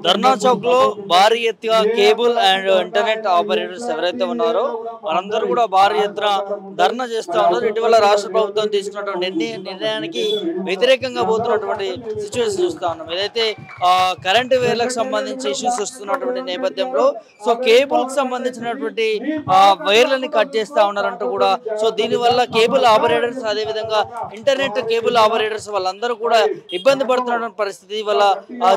ధర్నా చౌక్ లో భారీ ఎత్తుగా కేబుల్ అండ్ ఇంటర్నెట్ ఆపరేటర్స్ ఎవరైతే ఉన్నారో వాళ్ళందరూ కూడా భారీ ఎత్తున ధర్నా చేస్తా ఉన్నారు. ఇటీవల రాష్ట్ర ప్రభుత్వం తీసుకున్నటువంటి నిర్ణయానికి వ్యతిరేకంగా పోతున్నటువంటి సిచ్యువేషన్ చూస్తా ఉన్నాం. ఏదైతే కరెంటు వేర్లకు సంబంధించి ఇష్యూస్ వస్తున్నటువంటి నేపథ్యంలో సో కేబుల్ కి సంబంధించినటువంటి వైర్లని కట్ చేస్తా ఉన్నారంటూ కూడా సో దీనివల్ల కేబుల్ ఆపరేటర్స్ అదేవిధంగా ఇంటర్నెట్ కేబుల్ ఆపరేటర్స్ వాళ్ళందరూ కూడా ఇబ్బంది పడుతున్నటువంటి పరిస్థితి వల్ల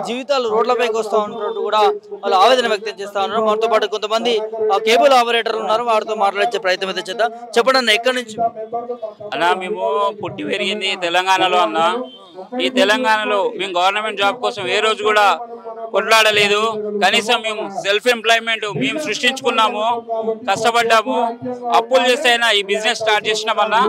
జీవితాలు రోడ్లపైకి వస్తూ ఉన్నట్టు కూడా వాళ్ళు ఆవేదన వ్యక్తం చేస్తా ఉన్నారు. మనతో పాటు కొంతమంది కేబుల్ ఆపరేటర్ ఉన్నారు, వారితో మాట్లాడే ప్రయత్నం అయితే చేద్దాం. చెప్పండి అన్న, ఎక్కడి నుంచి అన్నా? మేము పుట్టి పెరిగింది తెలంగాణలో అన్నా. ఈ తెలంగాణలో మేము గవర్నమెంట్ జాబ్ కోసం ఏ రోజు కూడా కొట్లాడలేదు. కనీసం మేము సెల్ఫ్ ఎంప్లాయ్మెంట్ మేము సృష్టించుకున్నాము, కష్టపడ్డాము, అప్పులు చేస్తేనా ఈ బిజినెస్ స్టార్ట్ చేసినామన్నా.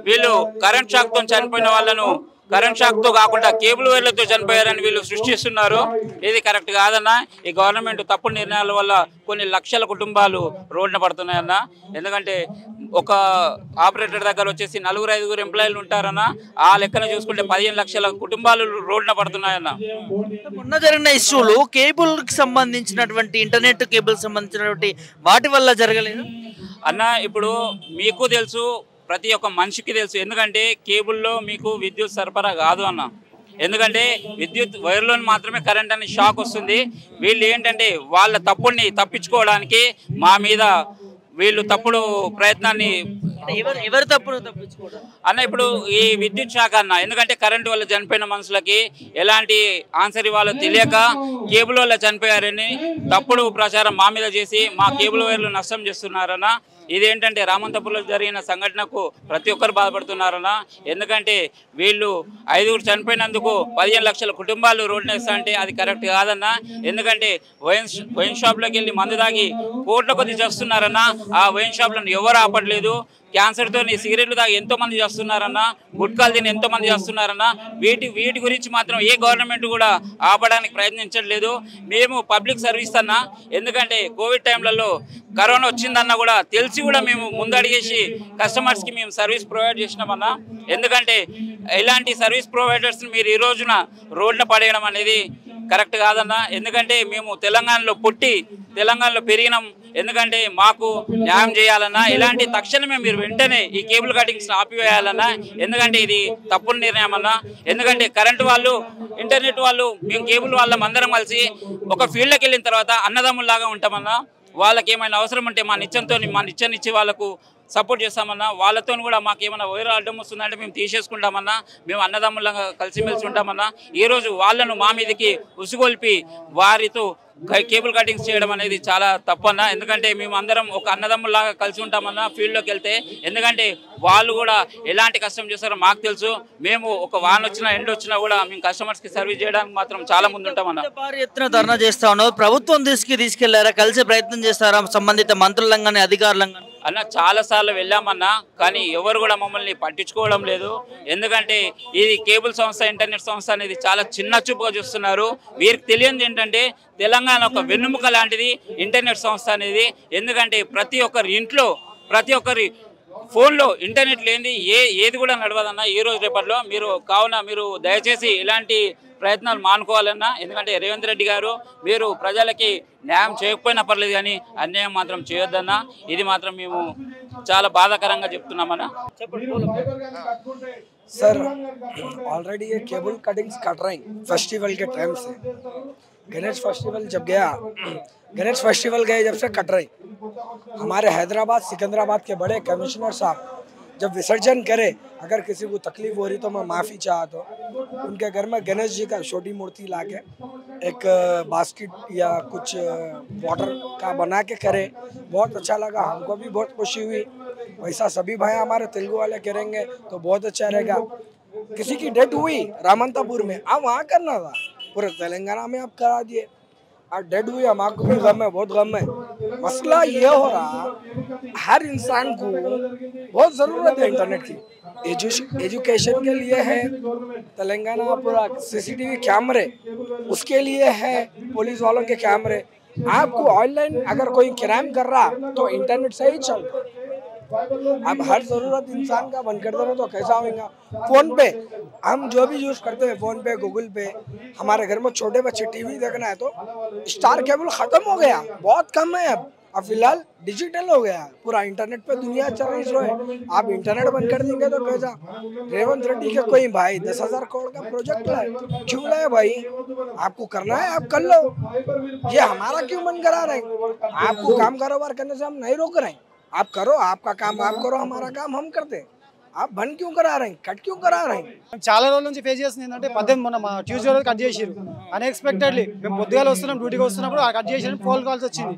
వీళ్ళు కరెంట్ షాక్తో చనిపోయిన వాళ్ళను కరెంట్ షాక్తో కాకుండా కేబుల్ వైర్లతో చనిపోయారని వీళ్ళు సృష్టిస్తున్నారు. ఇది కరెక్ట్ కాదన్నా. ఈ గవర్నమెంట్ తప్పుడు నిర్ణయాల వల్ల కొన్ని లక్షల కుటుంబాలు రోడ్డున పడుతున్నాయన్న. ఎందుకంటే ఒక ఆపరేటర్ దగ్గర వచ్చేసి 4-5 ఎంప్లాయీలు ఉంటారన్న. ఆ లెక్కన చూసుకుంటే 15 లక్షల కుటుంబాలు రోడ్డున పడుతున్నాయన్న. మొన్న జరిగిన ఇష్యూలు కేబుల్ కి సంబంధించినటువంటి ఇంటర్నెట్ కేబుల్ సంబంధించినటువంటి వాటి వల్ల జరగలేదు అన్న. ఇప్పుడు మీకు తెలుసు, ప్రతి ఒక్క మనిషికి తెలుసు. ఎందుకంటే కేబుల్లో మీకు విద్యుత్ సరఫరా కాదు అన్న. ఎందుకంటే విద్యుత్ వైర్లో మాత్రమే కరెంట్ అని షాక్ వస్తుంది. వీళ్ళు ఏంటంటే వాళ్ళ తప్పుని తప్పించుకోవడానికి మా మీద వీళ్ళు తప్పుడు ప్రయత్నాన్ని ఎవరు తప్పుడు తప్పించుకోవడం అన్న. ఇప్పుడు ఈ విద్యుత్ శాఖ అన్న, ఎందుకంటే కరెంటు వల్ల చనిపోయిన మనుషులకి ఎలాంటి ఆన్సర్ ఇవ్వాలో తెలియక కేబుల్ వల్ల చనిపోయారని తప్పుడు ప్రచారం మా మీద చేసి మా కేబుల్ వైర్లు నష్టం చేస్తున్నారన్న. ఇదేంటంటే రామంతపూర్లో జరిగిన సంఘటనకు ప్రతి ఒక్కరు బాధపడుతున్నారన్న. ఎందుకంటే వీళ్ళు 5 చనిపోయినందుకు 15 లక్షల కుటుంబాలు రోడ్డున వేస్తా అంటే అది కరెక్ట్ కాదన్న. ఎందుకంటే వైన్ షాప్లోకి వెళ్ళి మందు తాగి కోట్ల కొద్ది చేస్తున్నారన్న. ఆ వైన్ షాప్లను ఎవరు ఆపట్లేదు. క్యాన్సర్తో సిగరెట్లు తాగి ఎంతోమంది చేస్తున్నారన్న, గుట్కాలు తిని ఎంతోమంది చేస్తున్నారన్న. వీటి గురించి మాత్రం ఏ గవర్నమెంట్ కూడా ఆపడానికి ప్రయత్నించట్లేదు. మేము పబ్లిక్ సర్వీస్ అన్నా. ఎందుకంటే కోవిడ్ టైంలలో కరోనా వచ్చిందన్నా కూడా తెలిసి కూడా మేము ముందడిగేసి కస్టమర్స్కి మేము సర్వీస్ ప్రొవైడ్ చేసినామన్నా. ఎందుకంటే ఇలాంటి సర్వీస్ ప్రొవైడర్స్ని మీరు ఈ రోజున రోడ్డున పడేయడం అనేది కరెక్ట్ కాదన్నా. ఎందుకంటే మేము తెలంగాణలో పుట్టి తెలంగాణలో పెరిగినాం. ఎందుకంటే మాకు న్యాయం చేయాలన్నా ఇలాంటి తక్షణమే మీరు వెంటనే ఈ కేబుల్ కటింగ్స్ ఆపివేయాలన్నా. ఎందుకంటే ఇది తప్పుడు నిర్ణయం అన్నా. ఎందుకంటే కరెంటు వాళ్ళు ఇంటర్నెట్ వాళ్ళు మేము కేబుల్ వాళ్ళం అందరం కలిసి ఒక ఫీల్డ్కి వెళ్ళిన తర్వాత అన్నదమ్ముల్లాగా ఉంటామన్నా. వాళ్ళకి ఏమైనా అవసరం ఉంటే మా నిచ్చెనిచ్చి వాళ్ళకు సపోర్ట్ చేస్తామన్నా. వాళ్ళతో కూడా మాకు ఏమైనా వైర్ అడ్డం వస్తుందంటే మేము తీసేసుకుంటామన్నా. మేము అన్నదమ్ములంగా కలిసిమెలిసి ఉంటామన్నా. ఈరోజు వాళ్ళను మా మీదకి ఉసుగొల్పి వారితో కేబుల్ కటింగ్స్ చేయడం అనేది చాలా తప్పన్నా. ఎందుకంటే మేము అందరం ఒక అన్నదమ్ములాగా కలిసి ఉంటామన్నా ఫీల్డ్లోకి వెళ్తే. ఎందుకంటే వాళ్ళు కూడా ఎలాంటి కష్టం చేస్తారో మాకు తెలుసు. మేము ఒక వాన్ వచ్చినా ఎండ వచ్చినా కూడా మేము కస్టమర్స్కి సర్వీస్ చేయడానికి మాత్రం చాలా ముందు ఉంటామన్నా. భారీ ఎత్తున ధర్నా చేస్తా ఉన్నారు. ప్రభుత్వం తీసుకెళ్లారా? కలిసి ప్రయత్నం చేస్తారా సంబంధిత మంత్రులంగానే అధికారులంగా? అన్న చాలాసార్లు వెళ్ళామన్నా, కానీ ఎవరు కూడా మమ్మల్ని పట్టించుకోవడం లేదు. ఎందుకంటే ఇది కేబుల్ సంస్థ ఇంటర్నెట్ సంస్థ అనేది చాలా చిన్న చూపుగా చూస్తున్నారు. వీరికి తెలియదు ఏంటంటే తెలంగాణ ఒక వెన్నెముక లాంటిది ఇంటర్నెట్ సంస్థ అనేది. ఎందుకంటే ప్రతి ఒక్కరి ఇంట్లో ప్రతి ఒక్కరి ఫోన్లో ఇంటర్నెట్ లేనిది ఏది కూడా నడవదన్న ఈ రోజు రేపట్లో. మీరు దయచేసి ఇలాంటి ప్రయత్నాలు మానుకోవాలన్నా. ఎందుకంటే రేవంత్ రెడ్డి గారు మీరు ప్రజలకి న్యాయం చేయకపోయినా పర్లేదు కానీ అన్యాయం మాత్రం చేయొద్దన్నా. ఇది మాత్రం మేము చాలా బాధాకరంగా చెప్తున్నామన్నా. सर ऑलरेडी ये केबल कटिंग्स कट रही फेस्टिवल के टाइम से। गणेश फेस्टिवल जब गया, गणेश फेस्टिवल गए जब से कट रही। हमारे हैदराबाद सिकंदराबाद के बड़े कमिश्नर साहब जब विसर्जन करे, अगर किसी को तकलीफ हो रही तो मैं माफ़ी चाहता हूँ। उनके घर में गणेश जी का छोटी मूर्ति ला के एक बास्केट या कुछ वाटर का बना के करे, बहुत अच्छा लगा। हमको भी बहुत खुशी हुई। वैसा सभी भाई हमारे तेलुगु वाले करेंगे तो बहुत अच्छा रहेगा। किसी की डेथ हुई रामंतापुर में, आप वहाँ करना था, पूरे तेलंगाना में आप करा दिए। और डेड हुई, हमारे भी गम है, बहुत गम है। मसला ये हो रहा, हर इंसान को बहुत ज़रूरत है इंटरनेट की। एजुकेशन के लिए है तेलंगाना पूरा सीसीटीवी कैमरे, उसके लिए है पुलिस वालों के कैमरे। आपको ऑनलाइन अगर कोई क्राइम कर रहा तो इंटरनेट से ही चल। अब हर जरूरत इंसान का बंद कर देना तो कैसा होगा। फोन पे हम जो भी यूज करते हैं, फोन पे, गूगल पे, हमारे घर में छोटे बच्चे टीवी देखना है तो स्टार केबल खत्म हो गया, बहुत कम है अब फिलहाल डिजिटल हो गया, पूरा इंटरनेट पे दुनिया चल रही है। आप इंटरनेट बंद कर देंगे तो कैसा। रेवंत रेड्डी के कोई भाई 10,000 करोड़ का प्रोजेक्ट लाए, क्यों लाए भाई? आपको करना है आप कर लो, ये हमारा क्यों बंद करा रहे हैं? आपको काम कारोबार करने से हम नहीं रोक रहे हैं, आप करो, आपका काम आप करो, हमारा काम हम करते हैं। आप बंद क्यों करा रहे हैं, कट क्यों करा रहे हैं? చాలా రోజుల నుంచి ఫేస్ చేస్తుంది ఏంటంటే 18 మొన్న ట్యూస్డే రోజు కట్ చేసిరు అన్ఎక్స్పెక్టెడ్లీ. మేము పొద్దుగాల వస్తున్నాం, డ్యూటీకి వస్తున్నప్పుడు ఆ కట్ చేసిన ఫోన్ కాల్స్ వచ్చింది.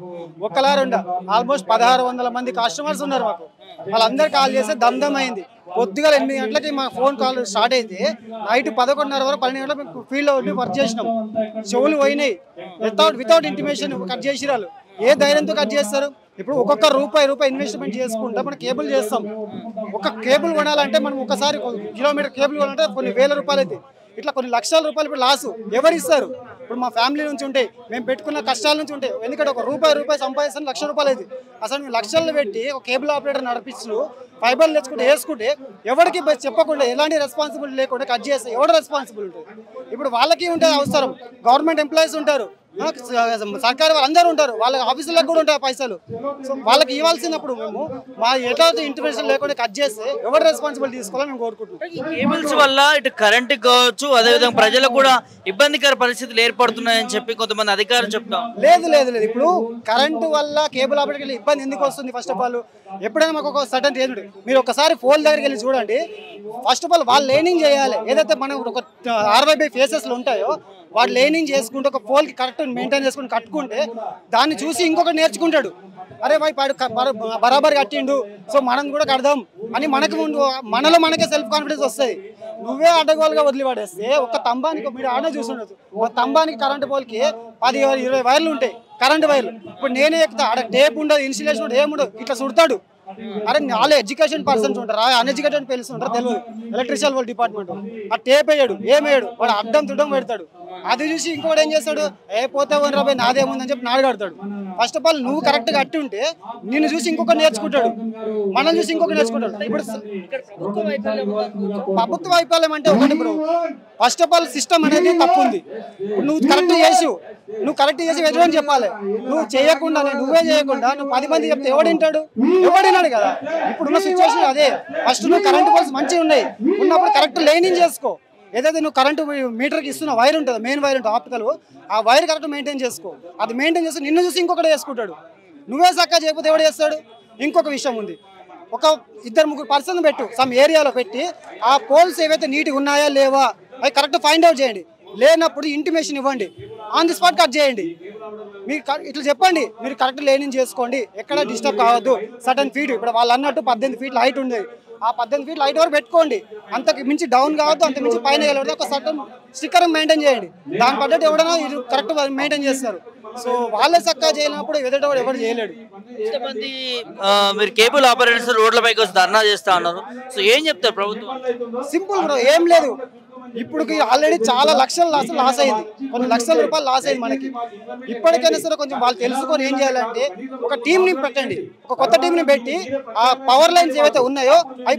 ఒక్కలా రెండా ఆల్మోస్ట్ 1600 మంది కస్టమర్స్ ఉన్నారు మాకు. వాళ్ళందరూ కాల్ చేస్తే దమ్ అయింది. పొద్దుగాల 8 గంటలకి మా ఫోన్ కాల్ స్టార్ట్ అయింది. నైట్ 11:30 వరకు 12 గంటలకు మేము ఫీల్డ్లో ఉండి వర్క్ చేసినాం. చెవులు పోయినాయి, వితౌట్ ఇంటిమేషన్ కట్ చేసిరు వాళ్ళు. ఏ ధైర్యంతో కట్ చేస్తారు? ఇప్పుడు ఒక్కొక్క రూపాయి ఇన్వెస్ట్మెంట్ చేసుకుంటా మనం కేబుల్ చేస్తాం. ఒక కేబుల్ కొనాలంటే మనం ఒకసారి కిలోమీటర్ కేబుల్ కొనాలంటే కొన్ని వేల రూపాయలు అయితే, ఇట్లా కొన్ని లక్షల రూపాయలు ఇప్పుడు లాసు ఎవరు ఇస్తారు? ఇప్పుడు మా ఫ్యామిలీ నుంచి ఉంటాయి, మేము పెట్టుకున్న కష్టాల నుంచి ఉంటాయి. ఎందుకంటే ఒక రూపాయి సంపాదిస్తాను 1,00,000 రూపాయలు అయితే. అసలు మేము లక్షలు పెట్టి ఒక కేబుల్ ఆపరేటర్ నడిపించు ఫైబర్లు తెచ్చుకుంటే వేసుకుంటే ఎవరికి చెప్పకుండా ఎలాంటి రెస్పాన్సిబిలిటీ లేకుండా కట్ చేస్తే ఎవరు రెస్పాన్సిబుల్ ఉంటుంది? ఇప్పుడు వాళ్ళకి ఉంటుంది అవసరం. గవర్నమెంట్ ఎంప్లాయీస్ ఉంటారు, సర్కారు వాళ్ళందరూ ఉంటారు, వాళ్ళ ఆఫీసులకు కూడా ఉంటాయి పైసలు. సో వాళ్ళకి ఇవ్వాల్సినప్పుడు మేము మా ఎట్లాంటి ఇంటర్వెన్షన్ లేకుండా కట్ చేస్తే ఎవరు రెస్పాన్సిబిలిటీ తీసుకోవాలని మేము కోరుకుంటున్నాం. ఈ కేబుల్స్ వల్ల ఇటు కరెంట్ కావచ్చు, అదేవిధంగా ప్రజలకు కూడా ఇబ్బందికర పరిస్థితులు ఏర్పడుతున్నాయని చెప్పి కొంతమంది అధికారులు చెప్తాం. లేదు ఇప్పుడు కరెంటు వల్ల కేబుల్ ఆపరేటర్కి ఇబ్బంది ఎందుకు వస్తుంది? ఫస్ట్ ఆఫ్ ఆల్ ఎప్పుడైనా మాకు ఒక సడన్ రేంజ్ ఉంటుంది. మీరు ఒకసారి ఫోన్ దగ్గరికి వెళ్ళి చూడండి. ఫస్ట్ ఆఫ్ ఆల్ వాళ్ళు లేనింగ్ చేయాలి. ఏదైతే మనం ఒక 60 ఫేసెస్లు ఉంటాయో వాడు లేనింగ్ చేసుకుంటే ఒక పోల్కి కరెక్ట్ మెయింటైన్ చేసుకుని కట్టుకుంటే దాన్ని చూసి ఇంకొకటి నేర్చుకుంటాడు. అరే భాయ్ పాడు బరాబర్ కట్టిండు, సో మనం కూడా కడదాం అని మనలో మనకే సెల్ఫ్ కాన్ఫిడెన్స్ వస్తుంది. నువ్వే అడ్డగోలుగా వదిలిపడేస్తే ఒక స్తంభానికి మీరు ఆడ చూస్తుండదు, ఒక స్తంభానికి కరెంటు పోల్కి 10-20 వైర్లు ఉంటాయి, కరెంటు వైర్లు. ఇప్పుడు నేనే ఎక్కుతా, ఆడ టేప్ ఉండదు, ఇన్సులేషన్ ఉండదు, ఏముండదు, ఇట్లా సుడతాడు. అరే వాళ్ళు ఎడ్యుకేషన్ పర్సన్స్ ఉంటారు, అన్ఎడ్యుకేటెడ్ పర్సన్స్ ఉంటారు, తెలియదు ఎలక్ట్రిషియల్ వాళ్ళ డిపార్ట్మెంట్. ఆ టేప్ వేయడు, ఏమేయడు, వాడు అడ్డం తుడ్డం పెడతాడు. అది చూసి ఇంకోటి ఏం చేస్తాడు, పోతే 1 నాదేముందని చెప్పి నాడుగాడతాడు. ఫస్ట్ ఆఫ్ ఆల్ నువ్వు కరెక్ట్ కట్టి ఉంటే నిన్ను చూసి ఇంకొకటి నేర్చుకుంటాడు, మనం చూసి ఇంకొకటి నేర్చుకుంటాడు. ఇప్పుడు ప్రభుత్వ వైఫల్యం అంటే ఒకటి bro, first of all system అనేది తప్పు ఉంది. నువ్వు కరెక్ట్ చేసి ఎదురని చెప్పాలి. నువ్వు చేయకుండా నువ్వే చేయకుండా నువ్వు 10 మంది చెప్తే ఎవడింటాడు కదా. ఇప్పుడున్న సిచ్యువేషన్ అదే. ఫస్ట్ నువ్వు కరెంట్ పోల్స్ మంచిగా ఉన్నాయి, ఉన్నప్పుడు కరెక్ట్ లైనింగ్ చేసుకో. ఏదైతే నువ్వు కరెంటు మీటర్కి ఇస్తున్న వైర్ ఉంటుంది, మెయిన్ వైర్ ఉంటుంది ఆప్టికల్, ఆ వైర్ కరెక్ట్ మెయింటైన్ చేసుకో. అది మెయింటైన్ చేస్తే నిన్ను చూసి ఇంకొకటి చేసుకుంటాడు. నువ్వే చక్కగా చేయకపోతే ఎవడు చేస్తాడు? ఇంకొక విషయం ఉంది, ఒక 2-3 పర్సన్ పెట్టు సమ్ ఏరియాలో పెట్టి ఆ పోల్స్ ఏవైతే నీట్గా ఉన్నాయా లేవా అవి కరెక్ట్ ఫైండ్ అవుట్ చేయండి. లేనప్పుడు ఇంటిమేషన్ ఇవ్వండి, ఆన్ ది స్పాట్ కట్ చేయండి. మీరు ఇట్లా చెప్పండి, మీరు కరెక్ట్ లేనింగ్ చేసుకోండి, ఎక్కడ డిస్టర్బ్ కావద్దు. సడన్ ఫీట్ ఇప్పుడు వాళ్ళు అన్నట్టు 18 ఫీట్ హైట్ ఉంది, ఆ 18 ఫీట్ హైట్ వరకు పెట్టుకోండి. అంతకు మించి డౌన్ కావద్దు, అంత మించి పైన వెళ్ళవద్దు. ఒక సడన్ స్టిక్కర్ మెయింటైన్ చేయండి, దాని పద్ధతి ఎవడైనా ఇది కరెక్ట్ మెయింటైన్ చేస్తారు. సో వాళ్ళే చక్కగా చేయనప్పుడు ఎదుటవాడు ఎవరు చేయలేడు. ఇంతమంది మీరు కేబుల్ ఆపరేటర్స్ రోడ్లపైకి వచ్చి ధర్నా చేస్తా ఉన్నారు, సో ఏం చెప్తారు ప్రభుత్వం? సింపుల్ బ్రో, ఏం లేదు. ఇప్పుడు ఆల్రెడీ చాలా లక్షలు లాస్ అయింది, కొన్ని లక్షల రూపాయలు లాస్ అయింది మనకి. ఇప్పటికైనా సరే కొంచెం వాళ్ళు తెలుసుకొని ఏం చేయాలంటే ఒక టీంని పెట్టండి, ఒక కొత్త టీంని పెట్టి ఆ పవర్ లైన్స్ ఏవైతే ఉన్నాయో అవి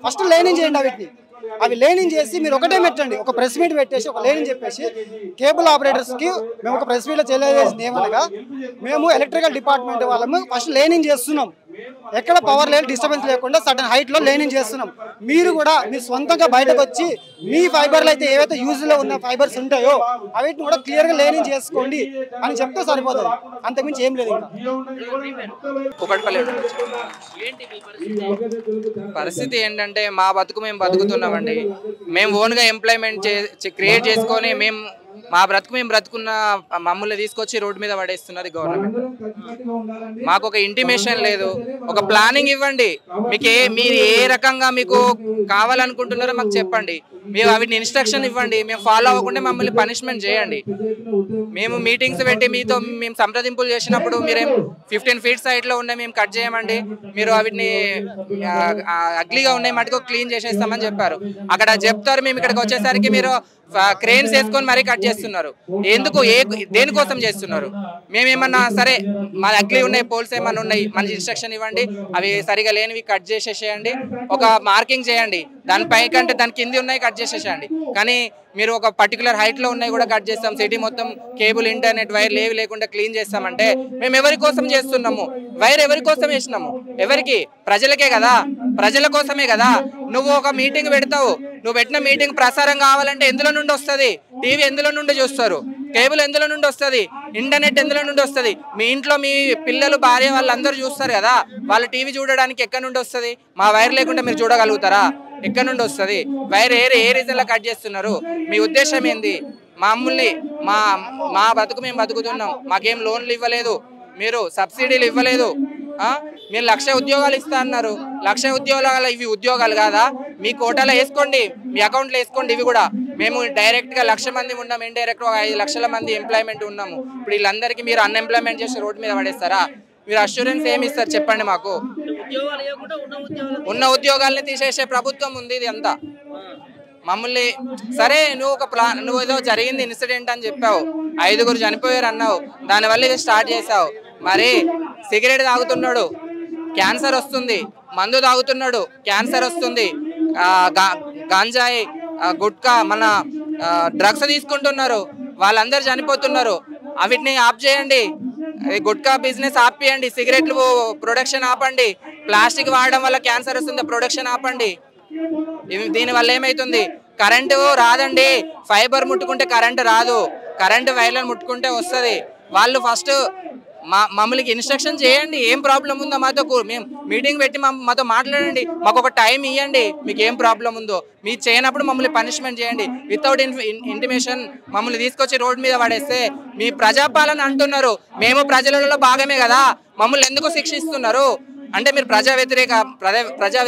ఫస్ట్ లైనింగ్ చేయండి. అవి లైనింగ్ చేసి మీరు ఒకటే పెట్టండి, ఒక ప్రెస్ మీట్ పెట్టేసి ఒక లైనింగ్ చెప్పేసి కేబుల్ ఆపరేటర్స్కి మేము ఒక ప్రెస్ మీట్లో తెలియజేసింది ఏమనగా, మేము ఎలక్ట్రికల్ డిపార్ట్మెంట్ వాళ్ళము ఫస్ట్ లైనింగ్ చేస్తున్నాం, ఎక్కడ పవర్ లైన్ డిస్టర్బెన్స్ లేకుండా సడన్ హైట్లో లైనింగ్ చేస్తున్నాం. మీరు కూడా మీ సొంతంగా బయటకు వచ్చి మీ ఫైబర్లు అయితే ఏవైతే యూజ్లో ఉన్న ఫైబర్స్ ఉంటాయో అవిటిని కూడా క్లియర్గా లైనింగ్ చేసుకోండి అని చెప్తే సరిపోతుంది, అంతకుమించి ఏం లేదు. పరిస్థితి ఏంటంటే మా బతుకు మేము బతుకుతున్నామండి. మేము ఓన్గా ఎంప్లాయ్మెంట్ క్రియేట్ చేసుకొని మా బ్రతుకు మేము బ్రతుకున్న మమ్మల్ని తీసుకొచ్చి రోడ్డు మీద పడేస్తున్నది గవర్నమెంట్. మాకు ఒక ఇంటిమేషన్ లేదు, ఒక ప్లానింగ్ ఇవ్వండి. మీరు ఏ రకంగా మీకు కావాలనుకుంటున్నారో మాకు చెప్పండి. మేము వాటిని ఇన్స్ట్రక్షన్ ఇవ్వండి, మేము ఫాలో అవ్వకుండా మమ్మల్ని పనిష్మెంట్ చేయండి. మేము మీటింగ్స్ పెట్టి మీతో మేము సంప్రదింపులు చేసినప్పుడు మీరేం 15 feet సైడ్లో ఉన్నాయి మేము కట్ చేయమండి, మీరు వాటిని అగ్లీగా ఉన్నాయి మటుకు క్లీన్ చేసేస్తామని చెప్పారు. అక్కడ చెప్తారు, మేము ఇక్కడికి వచ్చేసరికి మీరు క్రెయిన్స్ వేసుకొని మరీ కట్ చేస్తున్నారు. ఎందుకు, దేనికోసం చేస్తున్నారు? మేమేమన్నా సరే మా అగ్లీ ఉన్నాయి పోల్స్ ఏమన్నా ఉన్నాయి మంచి ఇన్స్ట్రక్షన్ ఇవ్వండి, అవి సరిగా లేనివి కట్ చేసేసేయండి, ఒక మార్కింగ్ చేయండి, దానిపై కంటే దాని కింది ఉన్నాయి కట్ చేసేసేయండి. కానీ మీరు ఒక పర్టికులర్ హైట్లో ఉన్నాయి కూడా కట్ చేస్తాం, సిటీ మొత్తం కేబుల్ ఇంటర్నెట్ వైర్ ఏవి లేకుండా క్లీన్ చేస్తామంటే మేము ఎవరి కోసం చేస్తున్నాము? వైర్ ఎవరి కోసం వేసినాము? ఎవరికి? ప్రజలకే కదా, ప్రజల కోసమే కదా. నువ్వు ఒక మీటింగ్ పెడతావు, నువ్వు పెట్టిన మీటింగ్ ప్రసారం కావాలంటే ఎందులో నుండి వస్తుంది? టీవీ ఎందులో నుండి చూస్తారు? కేబుల్ ఎందులో నుండి వస్తుంది? ఇంటర్నెట్ ఎందులో నుండి వస్తుంది? మీ ఇంట్లో మీ పిల్లలు భార్య వాళ్ళందరూ చూస్తారు కదా, వాళ్ళు టీవీ చూడడానికి ఎక్కడి నుండి వస్తుంది? మా వైర్ లేకుండా మీరు చూడగలుగుతారా? ఎక్కడి నుండి వస్తుంది? వైర్ ఏ రీజన్లో కట్ చేస్తున్నారు? మీ ఉద్దేశం ఏంది? మమ్మల్ని మా బతుకు మేము బతుకుతున్నాం, మాకేం లోన్లు ఇవ్వలేదు, మీరు సబ్సిడీలు ఇవ్వలేదు, మీరు 1,00,000 ఉద్యోగాలు ఇస్తా అన్నారు. 1,00,000 ఉద్యోగాలు ఇవి ఉద్యోగాలు కాదా? మీ కోటాలో వేసుకోండి, మీ అకౌంట్లో వేసుకోండి. ఇవి కూడా మేము డైరెక్ట్గా 1,00,000 మంది ఉన్నాం, ఇండైరెక్ట్గా 5 లక్షల మంది ఎంప్లాయ్మెంట్ ఉన్నాము. ఇప్పుడు వీళ్ళందరికీ మీరు అన్ఎంప్లాయ్మెంట్ చేసి రోడ్డు మీద పడేస్తారా? మీరు అష్యూరెన్స్ ఏమి ఇస్తారు చెప్పండి మాకు? ఉన్న ఉద్యోగాలని తీసేసే ప్రభుత్వం ఉంది ఇది అంతా. మమ్మల్ని సరే నువ్వు ఏదో జరిగింది ఇన్సిడెంట్ అని చెప్పావు, 5గురు చనిపోయారు అన్నావు, దానివల్ల ఇది స్టార్ట్ చేసావు. మరి సిగరెట్ తాగుతున్నాడు క్యాన్సర్ వస్తుంది, మందు తాగుతున్నాడు క్యాన్సర్ వస్తుంది, గాంజాయి గుట్కా మన డ్రగ్స్ తీసుకుంటున్నారు, వాళ్ళందరూ చనిపోతున్నారు. వీటిని ఆఫ్ చేయండి, గుట్కా బిజినెస్ ఆపేయండి, సిగరెట్లు ప్రొడక్షన్ ఆపండి, ప్లాస్టిక్ వాడడం వల్ల క్యాన్సర్ వస్తుంది, ప్రొడక్షన్ ఆపండి. దీనివల్ల ఏమవుతుంది? కరెంటు రాదండి, ఫైబర్ ముట్టుకుంటే కరెంటు రాదు, కరెంటు వైర్లను ముట్టుకుంటే వస్తుంది. వాళ్ళు ఫస్ట్ మమ్మల్ని ఇన్స్ట్రక్షన్ చేయండి, ఏం ప్రాబ్లం ఉందో మాతో మేము మీటింగ్ పెట్టి మాతో మాట్లాడండి, మాకు ఒక టైం ఇవ్వండి, మీకు ఏం ప్రాబ్లం ఉందో. మీరు చేయనప్పుడు మమ్మల్ని పనిష్మెంట్ చేయండి. వితౌట్ ఇంటిమేషన్ మమ్మల్ని తీసుకొచ్చి రోడ్ మీద పడేస్తే మీ ప్రజాపాలన అంటున్నారు, మేము ప్రజలలో భాగమే కదా, మమ్మల్ని ఎందుకు శిక్షిస్తున్నారు? అంటే మీరు ప్రజా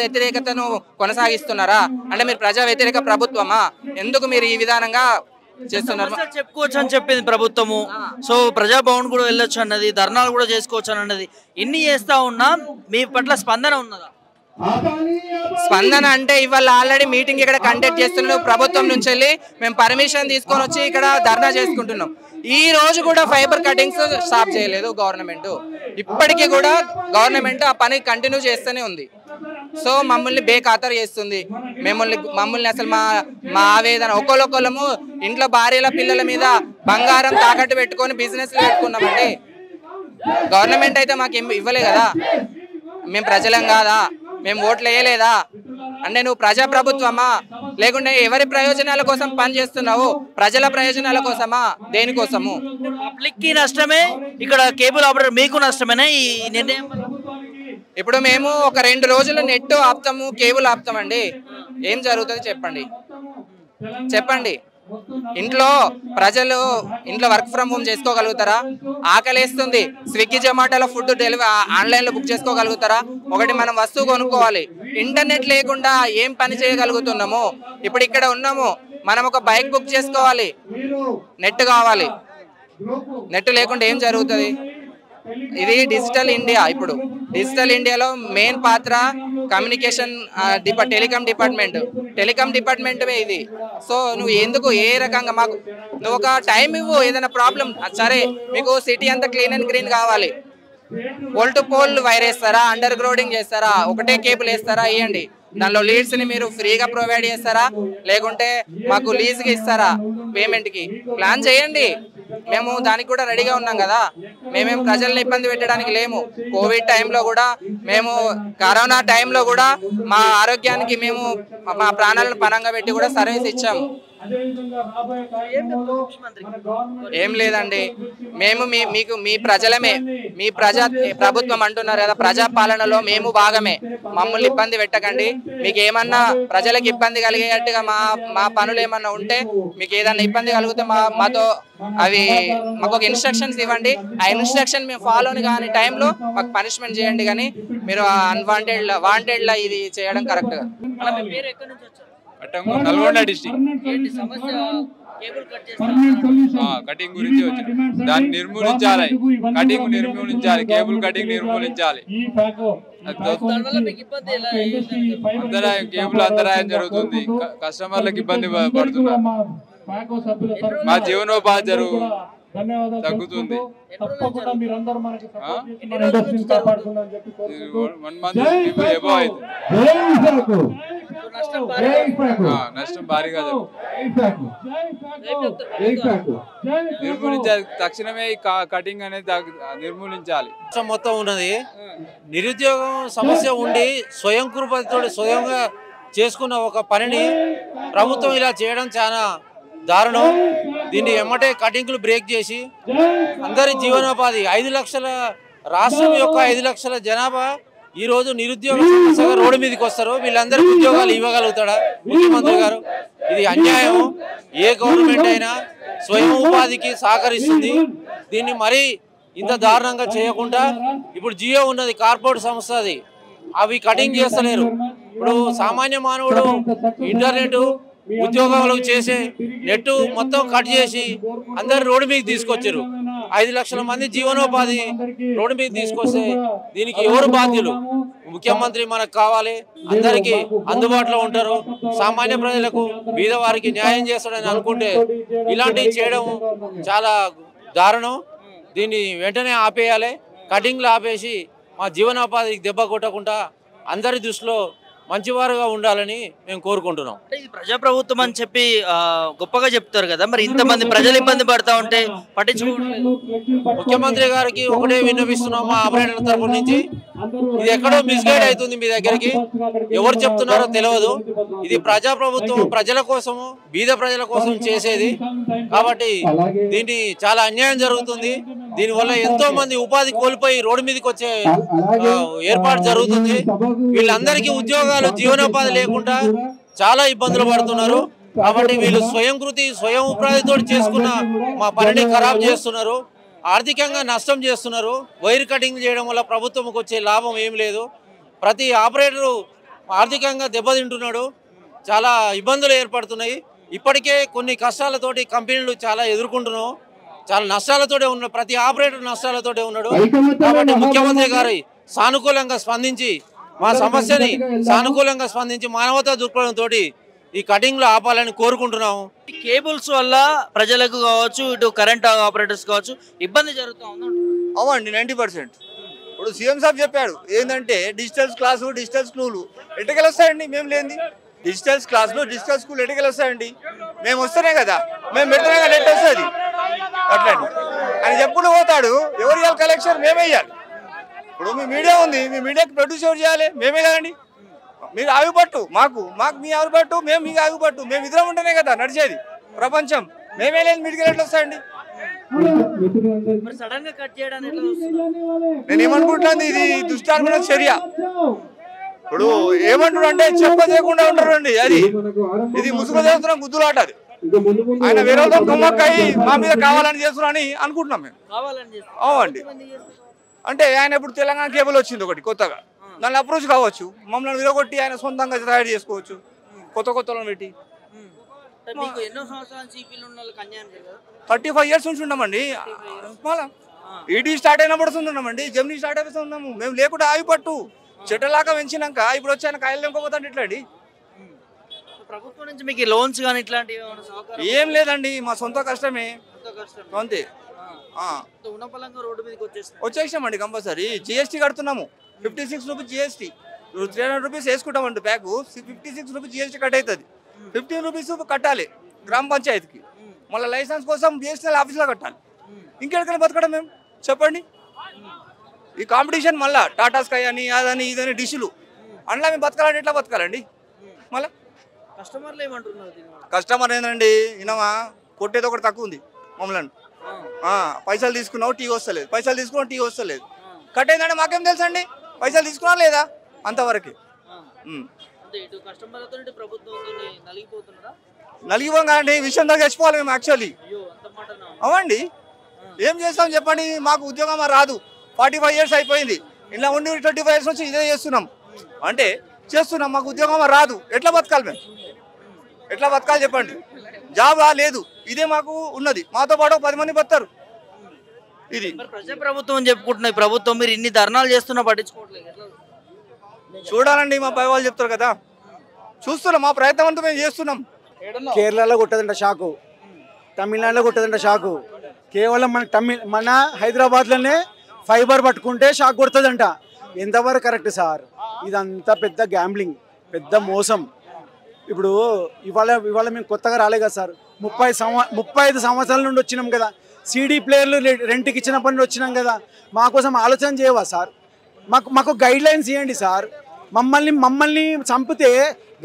వ్యతిరేకతను కొనసాగిస్తున్నారా? అంటే మీరు ప్రజా వ్యతిరేక ప్రభుత్వమా? ఎందుకు మీరు ఈ విధానంగా చేస్తున్నారు? చెప్పుకోవచ్చు అని చెప్పింది ప్రభుత్వము. సో ప్రజాభవన్ కూడా వెళ్ళొచ్చు అన్నది, ధర్నాలు కూడా చేసుకోవచ్చు అని అన్నది. ఇన్ని చేస్తా ఉన్నా మీ పట్ల స్పందన ఉన్నదా? స్పందన అంటే ఇవాళ ఆల్రెడీ మీటింగ్ ఇక్కడ కండక్ట్ చేస్తున్నాం, ప్రభుత్వం నుంచి వెళ్ళి మేము పర్మిషన్ తీసుకొని వచ్చి ఇక్కడ ధర్నా చేసుకుంటున్నాం. ఈ రోజు కూడా ఫైబర్ కటింగ్స్ స్టాప్ చేయలేదు గవర్నమెంట్, ఇప్పటికీ కూడా గవర్నమెంట్ ఆ పని కంటిన్యూ చేస్తూనే ఉంది. సో మమ్మల్ని బేఖాతరు చేస్తుంది. మమ్మల్ని అసలు మా ఆవేదన, ఒకళ్ళొకళ్ళము ఇంట్లో భార్యల పిల్లల మీద బంగారం తాకట్టు పెట్టుకొని బిజినెస్లు పెట్టుకున్నామండి. గవర్నమెంట్ అయితే మాకు ఇవ్వలే కదా, మేము ప్రజలం కాదా, మేము ఓట్లు వేయలేదా? అంటే నువ్వు ప్రజాప్రభుత్వమా, లేకుంటే ఎవరి ప్రయోజనాల కోసం పనిచేస్తున్నావు? ప్రజల ప్రయోజనాల కోసమా, దేనికోసము? పబ్లిక్ కి నష్టమే, ఇక్కడ కేబుల్ ఆపరేటర్ మీకు నష్టమేనా ఈ నిర్ణయం? ఇప్పుడు మేము ఒక 2 రోజులు నెట్ ఆపుతాము, కేబుల్ ఆపుతామండి, ఏం జరుగుతుంది చెప్పండి. ప్రజలు ఇంట్లో వర్క్ ఫ్రమ్ హోమ్ చేసుకోగలుగుతారా? ఆకలేస్తుంది, స్విగ్గీ జొమాటోలో ఫుడ్ డెలివరీ ఆన్లైన్లో బుక్ చేసుకోగలుగుతారా? ఒకటి మనం వస్తువు కొనుక్కోవాలి, ఇంటర్నెట్ లేకుండా ఏం పని చేయగలుగుతున్నాము? ఇప్పుడు ఇక్కడ ఉన్నాము, మనం ఒక బైక్ బుక్ చేసుకోవాలి, నెట్ కావాలి, నెట్ లేకుండా ఏం జరుగుతుంది? ఇది డిజిటల్ ఇండియా. ఇప్పుడు డిజిటల్ ఇండియాలో మెయిన్ పాత్ర కమ్యూనికేషన్ టెలికాం డిపార్ట్మెంటే ఇది. సో నువ్వు ఎందుకు ఏ రకంగా నువ్వు ఒక టైం ఇవ్వు, ఏదైనా ప్రాబ్లం సరే మీకు సిటీ అంతా క్లీన్ అండ్ గ్రీన్ కావాలి, పోల్ టు పోల్ వైర్ వేస్తారా, అండర్ గ్రౌండింగ్ చేస్తారా, ఒకటే కేబుల్ వేస్తారా, ఇవ్వండి. దానిలో లీడ్స్ని మీరు ఫ్రీగా ప్రొవైడ్ చేస్తారా, లేకుంటే మాకు లీజ్కి ఇస్తారా? పేమెంట్కి ప్లాన్ చేయండి, మేము దానికి కూడా రెడీగా ఉన్నాం కదా. మేమేం ప్రజల్ని ఇబ్బంది పెట్టడానికి లేము. కోవిడ్ టైంలో కూడా మేము, కరోనా టైంలో కూడా మా ఆరోగ్యానికి మేము మా ప్రాణాలను పణంగా పెట్టి కూడా సర్వీస్ ఇచ్చాము. ఏం లేదండి, మేము మీ ప్రజలమే, మీ ప్రభుత్వం అంటున్నారు కదా, ప్రజాపాలనలో మేము భాగమే, మమ్మల్ని ఇబ్బంది పెట్టకండి. మీకు ఏమన్నా ప్రజలకు ఇబ్బంది కలిగేటట్టుగా మా పనులు ఏమన్నా ఉంటే, మీకు ఏదన్నా ఇబ్బంది కలిగితే మాతో మాకు ఒక ఇన్స్ట్రక్షన్స్ ఇవ్వండి, ఆ ఇన్స్ట్రక్షన్ మేము ఫాలోని కానీ టైంలో మాకు పనిష్మెంట్ చేయండి. కానీ మీరు వాంటెడ్లా ఇది చేయడం కరెక్ట్ గా. నల్గొండ డిస్ట్రిక్ట్. ఏంటి సమస్య? కేబుల్ కట్ చేస్తున్నారు. కటింగ్ గురించి వచ్చింది, దాన్ని నిర్మూలించాలి, కటింగ్ నిర్మూలించాలి, కేబుల్ కటింగ్ నిర్మూలించాలి. దానివల్ల మీకు ఇబ్బంది ఎలా అంతరాయం, కేబుల్ అంతరాయం జరుగుతుంది, కస్టమర్లకు ఇబ్బంది పడుతున్నారు, మా జీవనోపాధి తగ్గుతుంది. 1 month ఎబో అవుతుంది, నష్టం భారీగా నిర్మూలించాలి. తక్షణమే కటింగ్ అనేది నిర్మూలించాలి. మొత్తం ఉన్నది నిరుద్యోగం సమస్య ఉండి స్వయం కృపతో స్వయంగా చేసుకున్న ఒక పనిని ప్రభుత్వం ఇలా చేయడం చాలా దారుణం. దీన్ని ఎమ్మటే కటింగ్లు బ్రేక్ చేసి అందరి జీవనోపాధి 5 లక్షల రాష్ట్రం యొక్క 5 లక్షల జనాభా ఈరోజు నిరుద్యోగ సమస్యగా రోడ్డు మీదకి వస్తారు. వీళ్ళందరికీ ఉద్యోగాలు ఇవ్వగలుగుతాడా ముఖ్యమంత్రి గారు? ఇది అన్యాయం. ఏ గవర్నమెంట్ అయినా స్వయం ఉపాధికి సహకరిస్తుంది. దీన్ని మరీ ఇంత దారుణంగా చేయకుండా ఇప్పుడు జియో ఉన్నది, కార్పొరేట్ సంస్థ, అది అవి కటింగ్ చేస్తలేరు. ఇప్పుడు సామాన్య మానవుడు ఇంటర్నెట్ ఉద్యోగాలకు చేసే నెట్ మొత్తం కట్ చేసి అందరు రోడ్డు మీద తీసుకొచ్చారు. 5 లక్షల మంది జీవనోపాధి రోడ్డు మీద తీసుకొస్తే దీనికి ఎవరు బాధ్యులు? ముఖ్యమంత్రి మనకు కావాలి, అందరికీ అందుబాటులో ఉంటారు, సామాన్య ప్రజలకు బీదవారికి న్యాయం చేస్తాడని అనుకుంటే ఇలాంటివి చేయడం చాలా దారుణం. దీన్ని వెంటనే ఆపేయాలి, కటింగ్లు ఆపేసి మా జీవనోపాధికి దెబ్బ కొట్టకుండా అందరి దృష్టిలో మంచివారుగా ఉండాలని మేము కోరుకుంటున్నాం. ఇది ప్రజాప్రభుత్వం అని చెప్పి గొప్పగా చెప్తారు కదా, మరి ఇంతమంది ప్రజలు ఇబ్బంది పడతా ఉంటే పట్టించుకోవట్లేదు. ముఖ్యమంత్రి గారికి ఒకటే విన్నవిస్తున్నాం మా ఆపరేటర్ తరఫు నుంచి, ఇది ఎక్కడో మిస్గైడ్ అవుతుంది, మీ దగ్గరికి ఎవరు చెప్తున్నారో తెలియదు. ఇది ప్రజాప్రభుత్వం ప్రజల కోసము, బీద ప్రజల కోసం చేసేది కాబట్టి దీన్ని చాలా అన్యాయం జరుగుతుంది. దీనివల్ల ఎంతో మంది ఉపాధి కోల్పోయి రోడ్డు మీదకి వచ్చే ఏర్పాటు జరుగుతుంది. వీళ్ళందరికీ ఉద్యోగాలు, జీవనోపాధి లేకుండా చాలా ఇబ్బందులు పడుతున్నారు. కాబట్టి వీళ్ళు స్వయం ఉపాధితో చేసుకున్న మా పనిని ఖరాబ్ చేస్తున్నారు, ఆర్థికంగా నష్టం చేస్తున్నారు. వైర్ కటింగ్ చేయడం వల్ల ప్రభుత్వంకి వచ్చే లాభం ఏం లేదు. ప్రతి ఆపరేటరు ఆర్థికంగా దెబ్బతింటున్నాడు, చాలా ఇబ్బందులు ఏర్పడుతున్నాయి. ఇప్పటికే కొన్ని కష్టాలతోటి కంపెనీలు చాలా ఎదుర్కొంటున్నాం, చాలా నష్టాలతోటే ఉన్న ప్రతి ఆపరేటర్ నష్టాలతోటే ఉన్నాడు. కాబట్టి ముఖ్యమంత్రి గారు సానుకూలంగా స్పందించి మా సమస్యని సానుకూలంగా స్పందించి మానవతా దృక్పథంతో ఈ కటింగ్లు ఆపాలని కోరుకుంటున్నాము. కేబుల్స్ వల్ల ప్రజలకు కావచ్చు, ఇటు కరెంట్ ఆపరేటర్స్ కావచ్చు ఇబ్బంది జరుగుతూ ఉంది. అవండి 90%. ఇప్పుడు సీఎం సాబ్ చెప్పాడు ఏంటంటే డిజిటల్ క్లాసు, డిజిటల్ స్కూలు ఎటుకెళ్ళి వస్తాయండి? మేము లేని డిజిటల్ క్లాసులు, డిజిటల్ స్కూల్ ఎటుకెళ్ళి వస్తాయండి? మేము వస్తేనే కదా, మేము పెడితేనే కదా నెట్ వస్తుంది. అట్లండి ఆయన చెప్పుడు పోతాడు, ఎవరు ఇవ్వాలి కలెక్షన్? మేమే ఇవ్వాలి. ఇప్పుడు మీ మీడియా ఉంది, మీ మీడియాకి ప్రొడ్యూస్ ఎవరు చేయాలి? మేమే కదండి. మీరు ఆగిపట్టు, మాకు మీ ఆగిపట్టు, మేము మీకు ఆగిపట్టు, మేము ఇద్దరం ఉంటేనే కదా నడిచేది ప్రపంచం. మేమే లేని మీడియా ఎట్లా వస్తాయండి? నేను ఏమనుకుంటున్నాను, ఇది దుష్టార్పణ చర్య. ఇప్పుడు ఏమంటారు అంటే చెప్పలేకుండా ఉంటారు అండి. అది ఇది ముసుగు చేస్తున్న గుద్దులాట. అది ఆయన వేరే కుమ్మక్కయి మా మీద కావాలని చేస్తున్నా అని అనుకుంటున్నాం మేము. అవునండి. అంటే ఆయన ఇప్పుడు తెలంగాణ కేబుల్ వచ్చింది ఒకటి కొత్తగా, దాన్ని అప్రోచ్ కావచ్చు, మమ్మల్ని విరగొట్టి ఆయన సొంతంగా తయారు చేసుకోవచ్చు కొత్త వాళ్ళని పెట్టి. 35 years నుంచి ఉన్నామండి. ఈడీ స్టార్ట్ అయినప్పుడు ఉన్నామండి, జమ్నీ స్టార్ట్ అయిపోతే ఉన్నాము. మేము లేకుండా ఆగిపట్టు చెట్టలాగా పెంచినాక ఇప్పుడు వచ్చి ఆయన కాయలు ఇంకోపోతాండి. ఇట్లా అండి ప్రభుత్వం నుంచి మీకు లోన్స్ కానీ ఇట్లాంటివి ఏం లేదండి, మా సొంత కష్టమే అంతే. వచ్చేసామండి కంపల్సరీ. జిఎస్టీ కడుతున్నాము, 56 రూపీస్ జిఎస్టీ. 300 రూపీస్ వేసుకుంటామండి బ్యాగ్, 56 రూపీస్ జిఎస్టీ కట్ అవుతుంది. 15 రూపీస్ కట్టాలి గ్రామ పంచాయతీకి, మళ్ళీ లైసెన్స్ కోసం బిఎస్ఎన్ఎల్ ఆఫీస్లో కట్టాలి. ఇంకెక్కడికైనా బతకడం మేము చెప్పండి? ఈ కాంపిటీషన్ మళ్ళీ టాటా స్కై అని అదని ఇదని డిష్లు అందులో మేము బతకాలంటే ఎట్లా బతకాలండి? మళ్ళీ కస్టమర్లు ఏమంటున్నారు? కస్టమర్ ఏంటండి, ఇనమా కొట్టేది ఒకటి తక్కువ ఉంది మమ్మల్ని. పైసలు తీసుకున్నావు టీ వస్తలేదు, పైసలు తీసుకున్నావు టీ వస్తలేదు. కట్ అయిందంటే మాకేం తెలుసండి? పైసలు తీసుకున్నా లేదా అంతవరకు. నలిగిపోం కాదండి, విషయం దగ్గర చచ్చిపోవాలి మేము యాక్చువల్లీ. అవండి ఏం చేస్తాం చెప్పండి? మాకు ఉద్యోగం రాదు, 45 years అయిపోయింది. ఇలా ఉండి 25 years నుంచి ఇదే చేస్తున్నాం. అంటే చేస్తున్నాం, మాకు ఉద్యోగం రాదు, ఎట్లా బతకాలి మేము? ఎట్లా బతకాలి చెప్పండి? జాబ్ లేదు, ఇదే మాకు ఉన్నది. మాతో పాటు 10 మంది బతారు. ఇది ప్రజాప్రభుత్వం చెప్పుకుంటున్నాయి. ప్రభుత్వం మీరు ఇన్ని ధర్నాలు చేస్తున్నా పట్టించుకోవట్లేదు. చూడాలండి, మా పై వాళ్ళు చెప్తారు కదా, చూస్తున్నాం. మా ప్రయత్నం అంతా మేము చేస్తున్నాం. కేరళలో కొట్టదంట షాకు, తమిళనాడులో కొట్టదంట షాకు. కేవలం మన హైదరాబాద్లోనే ఫైబర్ పట్టుకుంటే షాక్ కొడుతుందంట. ఎంతవరకు కరెక్ట్ సార్? ఇదంతా పెద్ద గ్యాంబ్లింగ్, పెద్ద మోసం. ఇప్పుడు ఇవాళ మేము కొత్తగా రాలే కదా సార్, 35 సంవత్సరాల నుండి వచ్చినాం కదా. సీడీ ప్లేయర్లు రెంట్కి ఇచ్చినప్పటి నుండి వచ్చినాం కదా. మా కోసం ఆలోచన చేయవా సార్? మాకు గైడ్ లైన్స్ ఇవ్వండి సార్. మమ్మల్ని చంపితే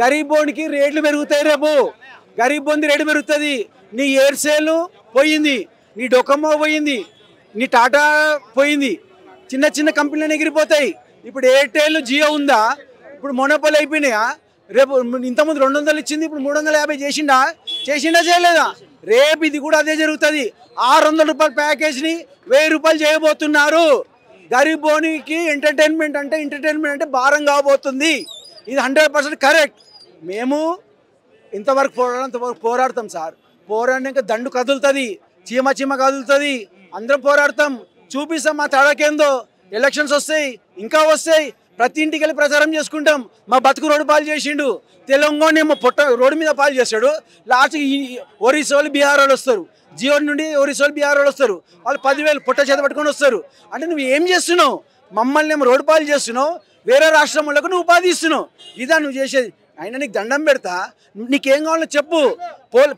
గరీబోనికి రేట్లు పెరుగుతాయి. రేపు గరీబోంది రేటు పెరుగుతుంది. నీ ఎయిర్సెల్ పోయింది, నీ డొకోమో పోయింది, నీ టాటా పోయింది, చిన్న చిన్న కంపెనీలు ఎగిరిపోతాయి. ఇప్పుడు ఎయిర్టెల్ జియో ఉందా? ఇప్పుడు మొనోపోల్ అయిపోయినాయా? రేపు ఇంతకుముందు 200 ఇచ్చింది, ఇప్పుడు 350 చేసిండా చేయలేదా? రేపు ఇది కూడా అదే జరుగుతుంది. 600 రూపాయల ప్యాకేజ్ని 1000 రూపాయలు చేయబోతున్నారు. గరీబోనికి ఎంటర్టైన్మెంట్ అంటే భారం కాబోతుంది. ఇది 100% కరెక్ట్. మేము ఇంతవరకు పోరాడతాం సార్. పోరాడినాక దండు కదులుతుంది, చీమ కదులుతుంది. అందరం పోరాడతాం, చూపిస్తాం మా తడకేందో. ఎలక్షన్స్ వస్తాయి, ఇంకా వస్తాయి. ప్రతి ఇంటికి వెళ్ళి ప్రచారం చేసుకుంటాం. మా బతుకు రోడ్డు పాలు చేసిండు. తెలంగాణ ఏమో రోడ్డు మీద పాలు చేస్తాడు. లాస్ట్కి ఒరిస్సా వాళ్ళు, బీహార్ వాళ్ళు వస్తారు. జియో నుండి ఒరిస్సా వాళ్ళు, బీహార్ వాళ్ళు వస్తారు. వాళ్ళు 10,000 పొట్ట చేత పట్టుకొని వస్తారు. అంటే నువ్వు ఏం చేస్తున్నావు? మమ్మల్ని ఏమో రోడ్డు పాలు చేస్తున్నావు, వేరే రాష్ట్రం వాళ్ళకు నువ్వు ఉపాధి ఇస్తున్నావు. ఇదా నువ్వు చేసేది? అయినా నీకు దండం పెడతా, నీకేం కావాలో చెప్పు.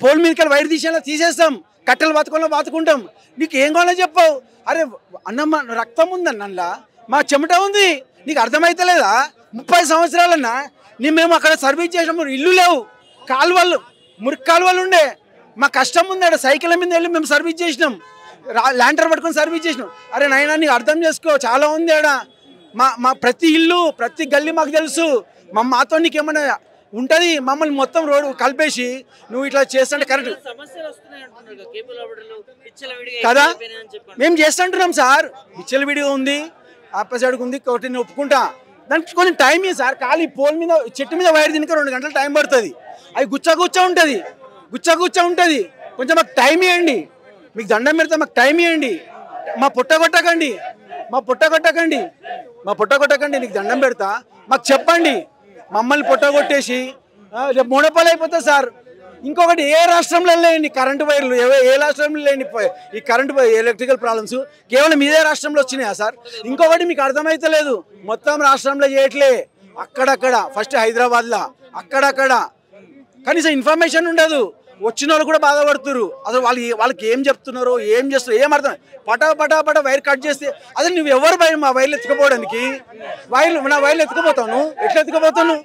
పోల్ మీదకి వైర్ తీసేస్తాం, కట్టెలు బతుకుంటాం. నీకు ఏం కావాలో చెప్పావు. అరే అన్నమ్మ, రక్తం ఉందన్నలా, మా చెమట ఉంది, నీకు అర్థమైతలేదా? 30 సంవత్సరాలన్నా మేము అక్కడ సర్వీస్ చేసినాము. ఇల్లు లేవు, కాలువలు, మురికి కాలువలు ఉండే. మా కష్టం ఉంది. అక్కడ సైకిల్ మీద వెళ్ళి మేము సర్వీస్ చేసినాం, ల్యాంటర్ పట్టుకొని సర్వీస్ చేసినాం. అరే నాయనా, నీకు అర్థం చేసుకో, చాలా ఉంది ఆడ. మా ప్రతి ఇల్లు, ప్రతి గల్లీ మాకు తెలుసు. మాతో నీకేమన్నా ఉంటుంది? మమ్మల్ని మొత్తం రోడ్డు కలిపేసి నువ్వు ఇట్లా చేస్తుంటే కరెక్ట్ కదా? మేము చేస్తుంటున్నాం సార్. విచ్చలవిడిగా ఉంది, ఆపోజిట్ ఉంది, ఒకటి నేను ఒప్పుకుంటా. దానికి కొంచెం టైం ఇవ్వండి సార్. ఖాళీ పోల్ మీద, చెట్టు మీద వైర్ తినక 2 గంటలు టైం పడుతుంది. అవి గుచ్చ ఉంటుంది. కొంచెం మాకు టైం ఇవ్వండి. మీకు దండం పెడతా, మాకు టైం ఇవ్వండి. మా పుట్ట కొట్టకండి. నీకు దండం పెడతా, మాకు చెప్పండి. మమ్మల్ని కొట్టేసి రేపు మోనోపాల్ అయిపోతుంది సార్. ఇంకొకటి, ఏ రాష్ట్రంలో లేని కరెంటు వైర్లు, ఏ రాష్ట్రంలో లేని ఈ కరెంటు ఎలక్ట్రికల్ ప్రాబ్లమ్స్ కేవలం ఇదే రాష్ట్రంలో వచ్చినాయా సార్? ఇంకొకటి మీకు అర్థమైతలేదు, మొత్తం రాష్ట్రంలో చేయట్లే. అక్కడక్కడ, ఫస్ట్ హైదరాబాద్లో అక్కడక్కడ కనీసం ఇన్ఫర్మేషన్ ఉండదు. వచ్చిన వాళ్ళు కూడా బాధపడుతున్నారు. అసలు వాళ్ళకి ఏం చెప్తున్నారో, ఏం చేస్తారో ఏం అర్థం. పటా వైర్ కట్ చేస్తే అసలు నువ్వు ఎవరు భయం మా వైర్లు ఎత్తుకుపోవడానికి? నా వైర్లు ఎత్తుకుపోతాను, ఎట్లా ఎత్తుకుపోతాను?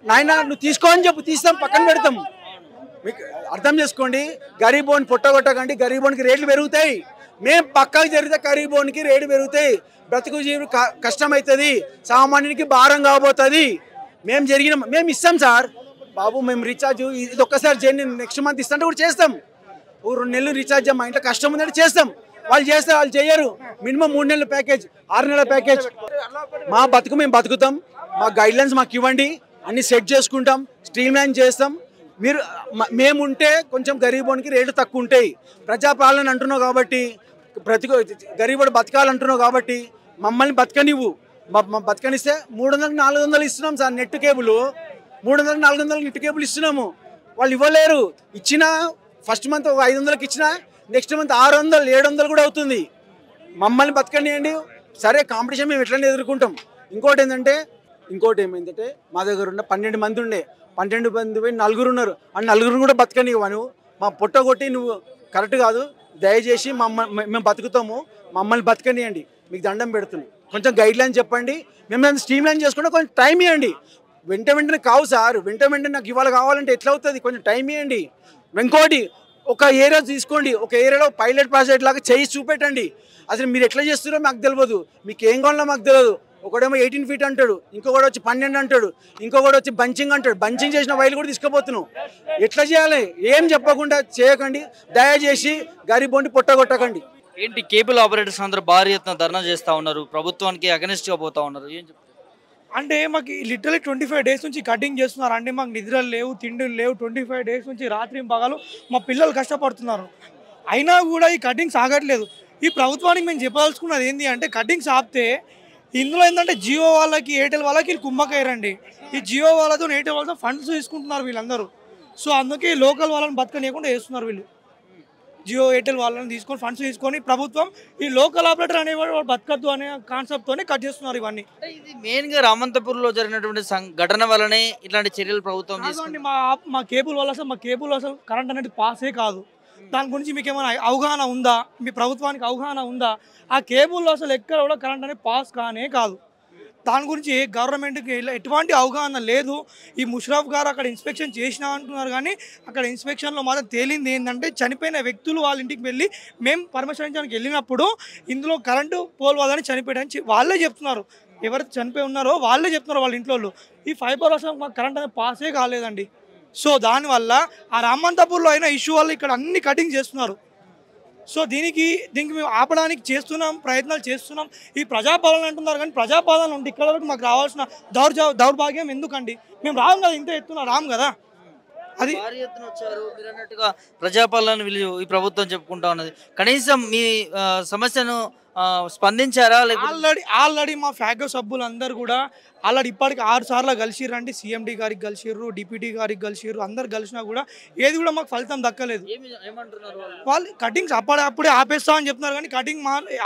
నాయన నువ్వు తీసుకో అని చెప్పు, తీస్తాం, పక్కన పెడతాం. మీకు అర్థం చేసుకోండి. గరీబోని కొట్టకండి. గరీబోనికి రేట్లు పెరుగుతాయి. మేము పక్కకు జరిగితే గరీబోనికి రేట్లు పెరుగుతాయి. బ్రతుకు జీవులు కష్టమవుతుంది, సామాన్యునికి భారం కాబోతుంది. మేము ఇస్తాం సార్ బాబు. మేము రీఛార్జ్ ఇది ఒక్కసారి చేయండి, నెక్స్ట్ మంత్ ఇస్తుంటే కూడా చేస్తాం. 2 నెలలు రీఛార్జ్ మా ఇంట్లో కష్టం ఉందంటే చేస్తాం. వాళ్ళు చేస్తారు, వాళ్ళు చేయరు. మినిమం 3 నెలల ప్యాకేజ్, 6 నెలల ప్యాకేజ్. మా బతుకు మేము బతుకుతాం. మా గైడ్లైన్స్ మాకు ఇవ్వండి, అన్ని సెట్ చేసుకుంటాం, స్ట్రీమ్ లైన్ చేస్తాం. మేముంటే కొంచెం గరీబోనికి రేట్లు తక్కువ ఉంటాయి. ప్రజాపాలన అంటున్నావు కాబట్టి, గరీబోడు బతకాలంటున్నావు కాబట్టి మమ్మల్ని బతకనివ్వు. బతకనిస్తే 300-400 ఇస్తున్నాం sir. Net cable 300-400 net cable ఇస్తున్నాము. వాళ్ళు ఇవ్వలేరు. ఇచ్చినా ఫస్ట్ మంత్ 500కి ఇచ్చినా నెక్స్ట్ మంత్ 600-700 కూడా అవుతుంది. మమ్మల్ని బతకనియండి. సరే, కాంపిటీషన్ మేము ఎట్లనే ఎదుర్కొంటాం. ఇంకోటి ఏమైందంటే మా దగ్గర ఉన్న 12 మంది ఉండే, 12 మంది పోయి 4 ఉన్నారు. ఆ 4 కూడా బతకనివ్వను. మా పొట్ట కొట్టి నువ్వు కరెక్ట్ కాదు. దయచేసి మేము బతుకుతాము, మమ్మల్ని బతకనియండి. మీకు దండం పెడుతున్నాం. కొంచెం గైడ్ లైన్ చెప్పండి. మేము స్ట్రీమ్ లైన్ చేసుకుంటే కొంచెం టైం ఇవ్వండి. వెంటనే కావు సార్. వెంటనే నాకు ఇవాళ కావాలంటే ఎట్లా అవుతుంది? కొంచెం టైం ఇవ్వండి. ఇంకోటి, ఒక ఏరియా తీసుకోండి, ఒక ఏరియాలో పైలట్ ప్రాజెక్ట్ లాగా చేసి చూపెట్టండి. అసలు మీరు ఎట్లా చేస్తున్నారో మాకు తెలియదు, మీకు ఏం కావాలో మాకు తెలియదు. ఒకడేమో 18 ఫీట్ అంటాడు, ఇంకొకటి వచ్చి 12 అంటాడు, ఇంకొకటి వచ్చి బంచింగ్ అంటాడు. బంచింగ్ చేసిన వైర్లు కూడా తీసుకుపోతున్నావు. ఎట్లా చేయాలి? ఏం చెప్పకుండా చేయకండి. దయచేసి గరీబోని పొట్టగొట్టకండి. ఏంటి కేబుల్ ఆపరేటర్స్ అందరూ భారీ ఎత్తున ధర్నా చేస్తూ ఉన్నారు, ప్రభుత్వానికి అగెనిస్ట్గా పోతా ఉన్నారు, ఏం చెప్తారు? అంటే మాకు లిటరలీ 25 డేస్ నుంచి కటింగ్ చేస్తున్నారు. అంటే మాకు నిద్రలు లేవు, తిండులు లేవు. 25 డేస్ నుంచి రాత్రి పగలు మా పిల్లలు కష్టపడుతున్నారు. అయినా కూడా ఈ కటింగ్స్ ఆగట్లేదు. ఈ ప్రభుత్వానికి మేము చెప్పదలుచుకున్నది ఏంటి అంటే కటింగ్స్ ఆపితే ఇందులో ఏంటంటే జియో వాళ్ళకి ఎయిర్టెల్ వాళ్ళకి వీళ్ళు కుమ్మకయ్యారండి. ఈ జియో వాళ్ళతో ఎయిర్టెల్ వాళ్ళతో ఫండ్స్ తీసుకుంటున్నారు వీళ్ళందరూ. సో అందుకే లోకల్ వాళ్ళని బతకనియకుండా చేస్తున్నారు వీళ్ళు. జియో ఎయిర్టెల్ వాళ్ళని తీసుకొని ఫండ్స్ తీసుకొని ప్రభుత్వం ఈ లోకల్ ఆపరేటర్ అనేవాడు బతకద్దు అనే కాన్సెప్ట్తోనే కట్ చేస్తున్నారు ఇవన్నీ. ఇది మెయిన్గా రామంతపూర్లో జరిగినటువంటి ఘటన వల్లనే ఇట్లాంటి చర్యలు ప్రభుత్వం తీసుకుంది. మా కేబుల్ వల్ల అసలు కరెంట్ అనేది పాసే కాదు. దాని గురించి మీకు ఏమైనా అవగాహన ఉందా? మీ ప్రభుత్వానికి అవగాహన ఉందా? ఆ కేబుల్లో అసలు ఎక్కడ కూడా కరెంట్ అనేది పాస్ కానే కాదు. దాని గురించి గవర్నమెంట్కి ఎటువంటి అవగాహన లేదు. ఈ ముషరఫ్ గారు అక్కడ ఇన్స్పెక్షన్ చేసినా అంటున్నారు, కానీ అక్కడ ఇన్స్పెక్షన్లో మాత్రం తేలింది ఏంటంటే చనిపోయిన వ్యక్తులు వాళ్ళ ఇంటికి వెళ్ళి మేము పరామర్శించడానికి వెళ్ళినప్పుడు ఇందులో కరెంటు పోల్ వాళ్ళని చనిపోయాడని వాళ్ళే చెప్తున్నారు. ఎవరైతే చనిపోయి ఉన్నారో వాళ్ళే చెప్తున్నారు వాళ్ళ ఇంట్లో. ఈ ఫైబర్ అసలు మాకు కరెంట్ అనేది పాసే కాలేదండి. సో దానివల్ల ఆ రామంతపూర్లో అయిన ఇష్యూ వల్ల ఇక్కడ అన్ని కటింగ్ చేస్తున్నారు. సో దీనికి మేము ఆపడానికి ప్రయత్నాలు చేస్తున్నాం. ఈ ప్రజాపాలన అంటున్నారు, కానీ ప్రజాపాలన ఉంటే ఇక్కడ వరకు మాకు రావాల్సిన దౌర్భాగ్యం ఎందుకండి? మేము రాము కదా, ఇంత ఎత్తున రాము కదా. అది భారీ ఎత్తున వచ్చారు మీరు అన్నట్టుగా ప్రజాపాలన వీళ్ళు ఈ ప్రభుత్వం చెప్పుకుంటా ఉన్నది. కనీసం మీ సమస్యను స్పందించారా? ఆల్రెడీ మా ఫ్యాక్టరీ సభ్యులందరూ కూడా ఆల్రెడీ ఇప్పటికి 6 సార్లు కలిసిర్రు. సిఎండి గారికి కలిసిర్రు, డిప్యూటీ గారికి కలిసిర్రు. అందరు కలిసినా కూడా ఏది కూడా మాకు ఫలితం దక్కలేదు. వాళ్ళు కటింగ్స్ అప్పుడే ఆపేస్తామని చెప్తున్నారు, కానీ కటింగ్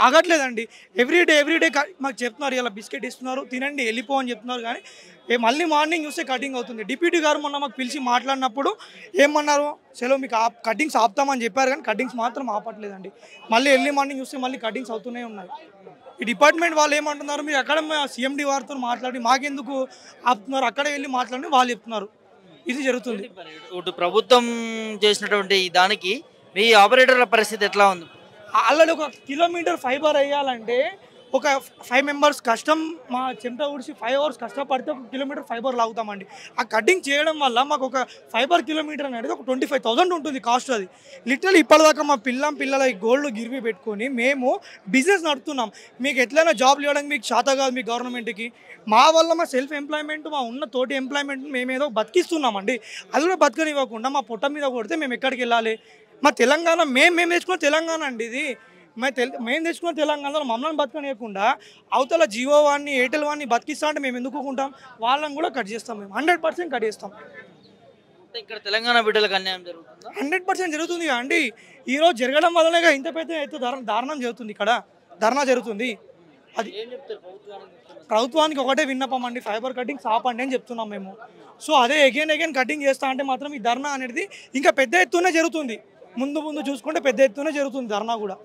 ఆగట్లేదండి. ఎవ్రీడే మాకు చెప్తున్నారు ఇలా బిస్కెట్ ఇస్తున్నారు, తినండి వెళ్ళిపో అని చెప్తున్నారు, కానీ మళ్ళీ మార్నింగ్ చూస్తే కటింగ్ అవుతుంది. డిప్యూటీ గారు మొన్న మాకు పిలిచి మాట్లాడినప్పుడు ఏమన్నారు, చలో మీకు కటింగ్స్ ఆపుతామని చెప్పారు, కానీ కటింగ్స్ మాత్రం ఆపట్లేదండి. మళ్ళీ ఎర్లీ మార్నింగ్ చూస్తే మళ్ళీ కటింగ్స్ అవుతూనే ఉన్నాయి. ఈ డిపార్ట్మెంట్ వాళ్ళు ఏమంటున్నారు, మీరు అక్కడ సిఎండి వారితో మాట్లాడి మాకెందుకు ఆపుతున్నారు, అక్కడే వెళ్ళి మాట్లాడి వాళ్ళు చెప్తున్నారు. ఇది జరుగుతుంది. ఇటు ప్రభుత్వం చేసినటువంటి దానికి మీ ఆపరేటర్ల పరిస్థితి ఎట్లా ఉంది? ఆల్రెడీ 1 కిలోమీటర్ ఫైబర్ వేయాలంటే ఒక 5 మెంబర్స్ కష్టం, మా చెమట ఊడిసి 5 hours కష్టపడితే 1 కిలోమీటర్ ఫైబర్ లాగుతామండి. ఆ కటింగ్ చేయడం వల్ల మాకు ఒక ఫైబర్ కిలోమీటర్ అనేది ఒక 25,000 ఉంటుంది కాస్ట్. అది లిటరల్లీ ఇప్పటిదాకా మా పిల్లల గోల్డ్ గిరివి పెట్టుకొని మేము బిజినెస్ నడుపుతున్నాం. మీకు ఎట్లయినా జాబ్ ఇవ్వడానికి మీకు చేత కాదు మీ గవర్నమెంట్కి. మా వల్ల మా సెల్ఫ్ ఎంప్లాయ్మెంట్, మా ఉన్న తోటి ఎంప్లాయ్మెంట్ మేమేదో బతికిస్తున్నామండి. అది కూడా బతకనివ్వకుండా మా పొట్ట మీద కొడితే మేము ఎక్కడికి వెళ్ళాలి? మా తెలంగాణ మేము తెచ్చుకున్న తెలంగాణ అండి ఇది. మేము తెచ్చుకున్న తెలంగాణలో మమ్మల్ని బతకనియకుండా అవతల జియో వాడిని ఎయిర్టెల్ వాడిని బతికిస్తా అంటే మేము ఎందుకు కుంటాం? వాళ్ళని కూడా కట్ చేస్తాం. మేము 100% కట్ చేస్తాం. ఇక్కడ తెలంగాణ బిడ్డలకు అన్యాయం జరుగుతుందా? 100% జరుగుతుంది అండి. ఈరోజు జరగడం వల్లనే ఇంత పెద్ద దారుణం జరుగుతుంది. ఇక్కడ ధర్నా జరుగుతుంది. అది ప్రభుత్వానికి ఒకటే విన్నపం అండి, ఫైబర్ కటింగ్స్ ఆపండి అని చెప్తున్నాం మేము. సో అదే అగైన్ కటింగ్ చేస్తా అంటే మాత్రం ఈ ధర్నా అనేది ఇంకా పెద్ద ఎత్తున జరుగుతుంది. ముందు చూసుకుంటే పెద్ద ఎత్తున జరుగుతుంది ధర్నా కూడా.